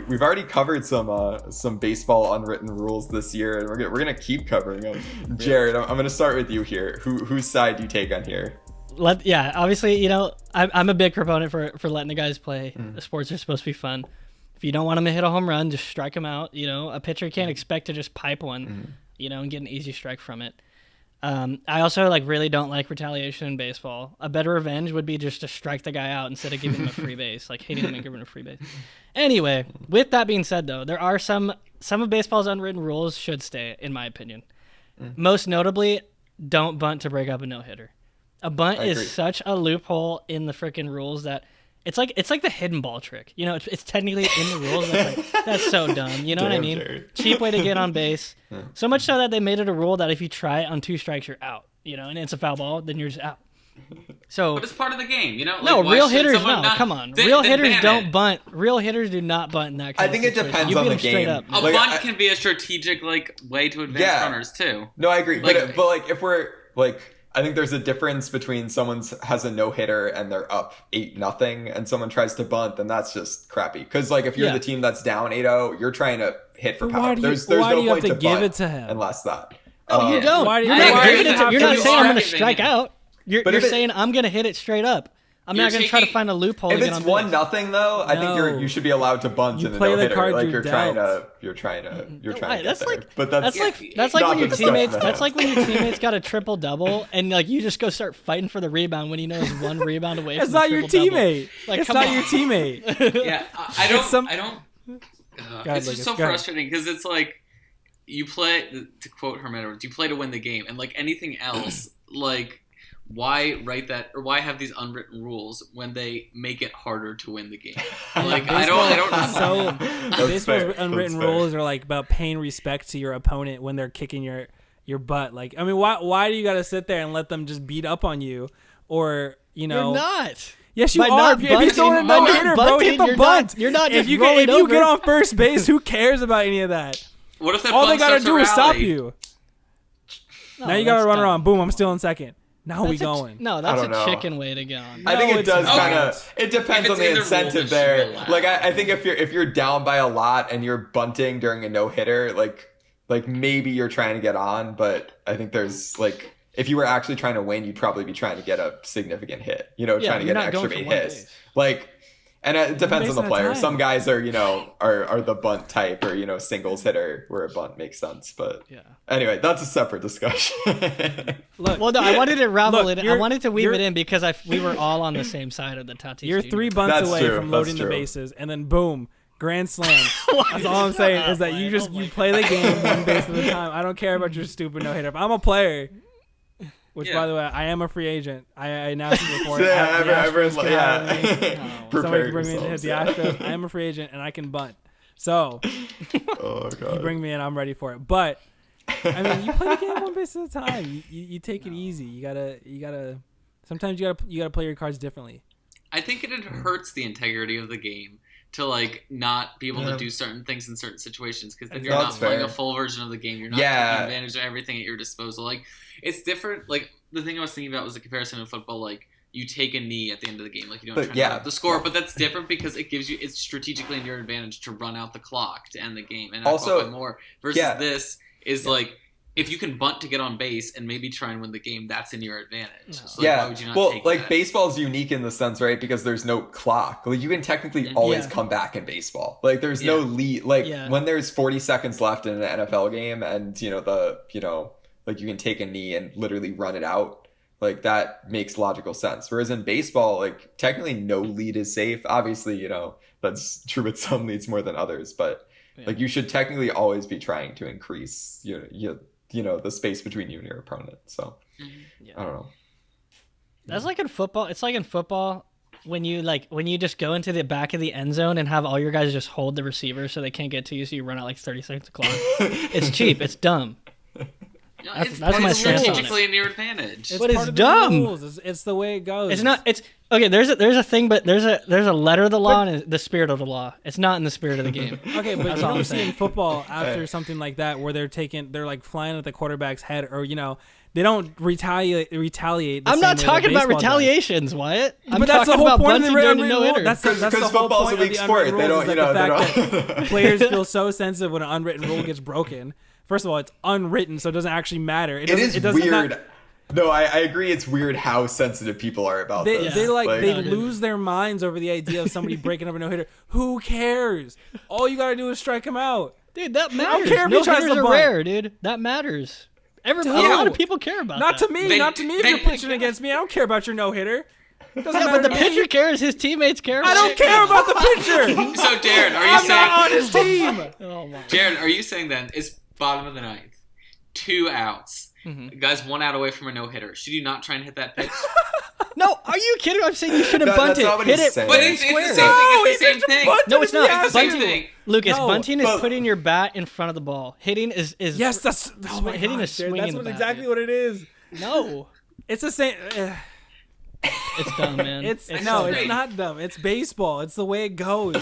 we've already covered some baseball unwritten rules this year, and we're gonna keep covering them. Jared, I'm gonna start with you here. Whose side do you take on here? Obviously, I'm a big proponent for letting the guys play. The sports are supposed to be fun. If you don't want them to hit a home run, just strike them out. A pitcher can't expect to just pipe one, and get an easy strike from it. I also really don't like retaliation in baseball. A better revenge would be just to strike the guy out instead of giving him a free base, like hitting him and giving him a free base. Anyway, with that being said, though, there are some of baseball's unwritten rules should stay, in my opinion. Most notably, don't bunt to break up a no-hitter. A bunt is such a loophole in the freaking rules that it's like the hidden ball trick. It's technically in the rules. That's so dumb. You know what I mean? Jared. Cheap way to get on base. So much so that they made it a rule that if you try it on 2 strikes, you're out. And it's a foul ball, then you're just out. So, but it's part of the game, No, real hitters, no. Come on, real hitters don't bunt. Real hitters do not bunt in that kind I think it depends on the game. A bunt can be a strategic way to advance runners too. No, I agree. But if we're I think there's a difference between someone has a no-hitter and they're up 8-0 and someone tries to bunt, then that's just crappy. Because if you're the team that's down 8-0, you're trying to hit for power. There's no point to give bunt it to him unless that. No, you don't. You're not saying I'm going to strike out. You're saying I'm going to hit it straight up. I'm not going to try to find a loophole. If it's 1-0 though, I think you should be allowed to bunt in the no-hitter. You're trying to that's like when your teammates got a triple double and you just go start fighting for the rebound when you know it's 1 rebound away. It's not your teammate. It's not your teammate. Yeah, I don't. It's just so frustrating because it's you play, to quote Herman, you play to win the game, and anything else, why write that, or why have these unwritten rules when they make it harder to win the game? I don't know. So baseball's unwritten rules are about paying respect to your opponent when they're kicking your butt. Why do you got to sit there and let them just beat up on you? Or You're not. Yes, you are. If you throw a no-hitter, bro, hit the bunt. You're not just if you get on first base, who cares about any of that? What if that all they got to do is stop you? No, now you got to run around. Boom, I'm still in second. Now we going. That's a chicken way to get on. I think it does kind of. It depends on the incentive there. I think if you're down by a lot and you're bunting during a no-hitter, maybe you're trying to get on, but I think there's if you were actually trying to win, you'd probably be trying to get a significant hit. Trying to get an extra base hit. And it depends on the player. Some guys are, are the bunt type or, singles hitter where a bunt makes sense. But anyway, that's a separate discussion. I wanted to I wanted to weave it in because we were all on the same side of the Tatis. You're 3 bunts away from loading the bases, and then boom, grand slam. That's all I'm saying is that you play the game 1 base at a time. I don't care about your stupid no-hitter. If I'm a player... Which, by the way, I am a free agent. I announced it before. Everyone's somebody can bring me to hit the Astros. I am a free agent, and I can bunt. So, you bring me in, I'm ready for it. But, you play the game 1 base at a time. You take it easy. You gotta. Sometimes you gotta play your cards differently. I think it hurts the integrity of the game to not be able to do certain things in certain situations because then you're not playing a full version of the game. You're not taking advantage of everything at your disposal. It's different. The thing I was thinking about was the comparison in football. You take a knee at the end of the game. You don't try to up the score, but that's different because it's strategically in your advantage to run out the clock to end the game and also more versus this is if you can bunt to get on base and maybe try and win the game, that's in your advantage. So why would you not take that? Baseball's unique in the sense, right? Because there's no clock. You can technically always come back in baseball. There's no lead. When there's 40 seconds left in an NFL game, and you can take a knee and literally run it out. That makes logical sense. Whereas in baseball, technically no lead is safe. Obviously, that's true with some leads more than others, but you should technically always be trying to increase the space between you and your opponent. So I don't know. That's in football. It's in football when you just go into the back of the end zone and have all your guys just hold the receiver so they can't get to you, so you run out 30 seconds of clock. It's cheap. It's dumb. That's my stance on it. Strategically in your advantage. But it's dumb. It's the way it goes. It's not. It's okay. There's a thing, but there's a letter of the law and the spirit of the law. It's not in the spirit of the game. Okay, but you see in football after something like that where they're flying at the quarterback's head, or They don't retaliate. I'm not talking about retaliations, Wyatt. But that's the whole point of the unwritten rule. That's the whole football's point a weak of the sport. They don't, the fact that players feel so sensitive when an unwritten rule gets broken. First of all, it's unwritten, so it doesn't actually matter. It is weird. No, I agree. It's weird how sensitive people are about this. They lose their minds over the idea of somebody breaking up a no-hitter. Who cares? All you gotta do is strike him out. Dude, that matters. I don't care if no he tries hitters to are bunt. rare, dude. That matters. A lot of people care about Not that. to me. Not to me if you're pitching against me. I don't care about your no-hitter. But the pitcher cares. His teammates care. I don't care about the pitcher. So, Darren, are you I'm saying... not on his team. Oh my. Darren, are you saying then it's bottom of the ninth, 2 outs, guys 1 out away from a no-hitter? Should you not try and hit that pitch? No, are you kidding? I'm saying you shouldn't bunt it. Hit it. But it's the same thing. It's the same thing. No, it's not. It's the same thing. Lucas, bunting is putting your bat in front of the ball. Hitting is yes, that's hitting is swinging. That's exactly what it is. No, it's the same. It's dumb, man. It's not dumb. It's baseball. It's the way it goes.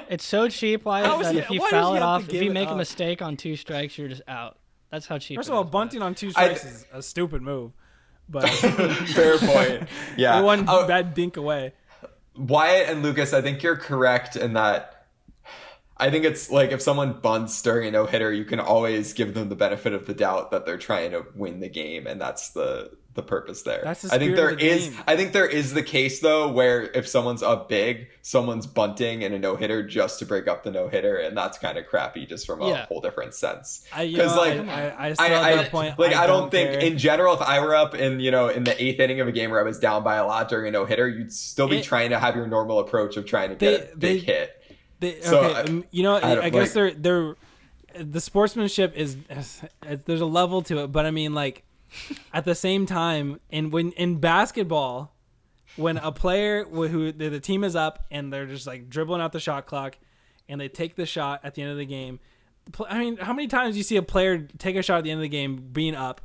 It's so cheap, Wyatt, that if you foul it off, if you make a mistake on 2 strikes, you're just out. That's how cheap. First of all, bunting on 2 strikes is a stupid move. But fair point. Yeah, one bad dink away. Wyatt and Lucas, I think you're correct in that. I think it's like if someone bunts during a no-hitter, you can always give them the benefit of the doubt that they're trying to win the game, and that's the purpose there. That's the spirit of the game. I think there is the case though where if someone's up big, someone's bunting in a no-hitter just to break up the no-hitter, and that's kind of crappy just from a whole different sense. Because I still have that point. Like I don't think in general, if I were up in in the 8th inning of a game where I was down by a lot during a no-hitter, you'd still be trying to have your normal approach of trying to get a big hit. I guess they're the sportsmanship is there's a level to it, but I mean, like, at the same time, and when in basketball, when a player who the team is up and they're just like dribbling out the shot clock, and they take the shot at the end of the game. I mean, how many times do you see a player take a shot at the end of the game being up?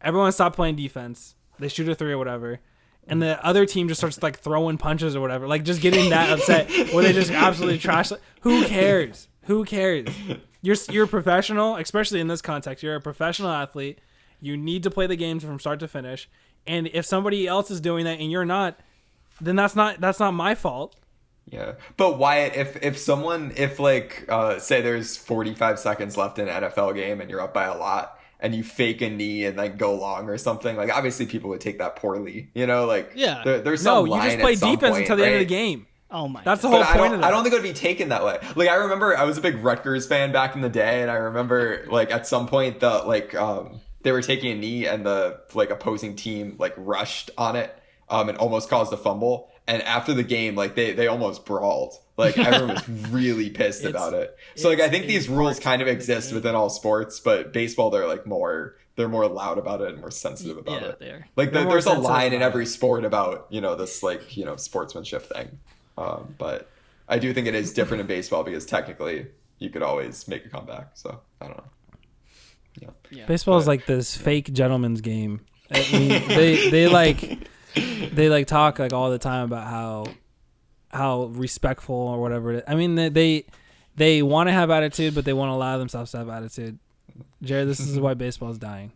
Everyone stop playing defense. They shoot a 3 or whatever. And the other team just starts like throwing punches or whatever, like just getting that upset where they just absolutely trash. Who cares? Who cares? You're a professional, especially in this context. You're a professional athlete. You need to play the game from start to finish. And if somebody else is doing that and you're not, then that's not my fault. Yeah, but Wyatt, if like say there's 45 seconds left in an NFL game and you're up by a lot, and you fake a knee and like go long or something, like obviously people would take that poorly, like there's some line. You just play defense point, until the end of the game. Oh my! That's the whole point of that. I don't think it would be taken that way. Like I remember I was a big Rutgers fan back in the day, and I remember like at some point they were taking a knee and the like opposing team like rushed on it and almost caused a fumble. And after the game, like they almost brawled. Like everyone was really pissed about it. So like I think these rules kind of exist within all sports, but baseball they're more loud about it and more sensitive about it. They are. Like there's a line in every sport about this sportsmanship thing. But I do think it is different in baseball because technically you could always make a comeback. So I don't know. Yeah. Baseball is like this fake gentleman's game. I mean, they talk like all the time about how respectful or whatever it is. I mean, they want to have attitude, but they won't allow themselves to have attitude. Jared, this is why baseball is dying.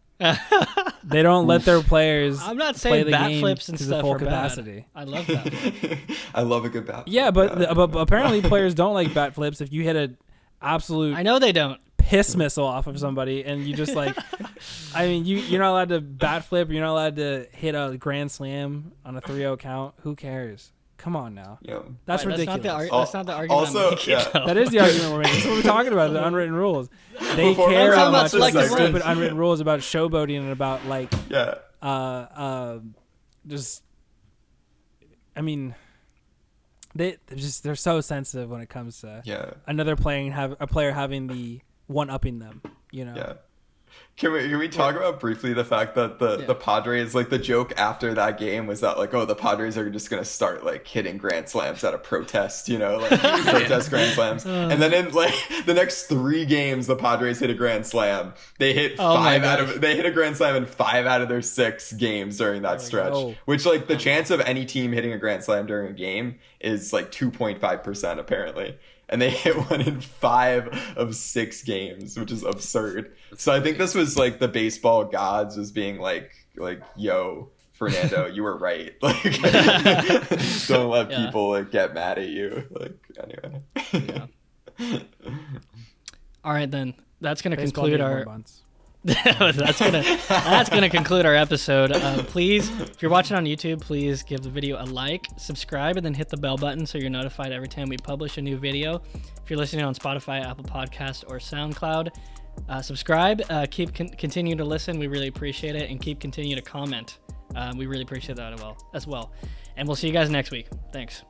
They don't let their players. I'm not saying play the bat game flips and to stuff the full are capacity. Bad. I love that. I love a good bat flip. Yeah, but apparently players don't like bat flips. If you hit an absolute, I know they don't. Piss missile off of somebody, and you just like, I mean, you're not allowed to bat flip. You're not allowed to hit a grand slam on a 3-0 count. Who cares? Come on now. Yeah. That's ridiculous. That's not the argument. Also, that is the argument we're making. That's what we're talking about. The unwritten rules. They care how much about stupid unwritten rules about showboating and about like, just. I mean, they're so sensitive when it comes to another player having the one-upping them. Yeah. Can we talk about briefly the fact that the Padres, like the joke after that game was that like, oh, the Padres are just going to start like hitting grand slams out of protest, protest grand slams. And then in like the next 3 games, the Padres hit a grand slam. They hit they hit a grand slam in 5 out of their 6 games during that stretch, which like the chance of any team hitting a grand slam during a game is like 2.5% apparently. and they hit one in 5 of 6 games, which is absurd. So I think this was like the baseball gods was being like, yo, Fernando, you were right. Like, don't let people like get mad at you. Like, anyway. Yeah. All right, then. That's gonna conclude our. That's gonna conclude our episode. Please, if you're watching on YouTube, please give the video a like, subscribe, and then hit the bell button so you're notified every time we publish a new video. If you're listening on Spotify, Apple Podcast, or SoundCloud, subscribe. Continue to listen. We really appreciate it, and continue to comment. We really appreciate that as well. And we'll see you guys next week. Thanks.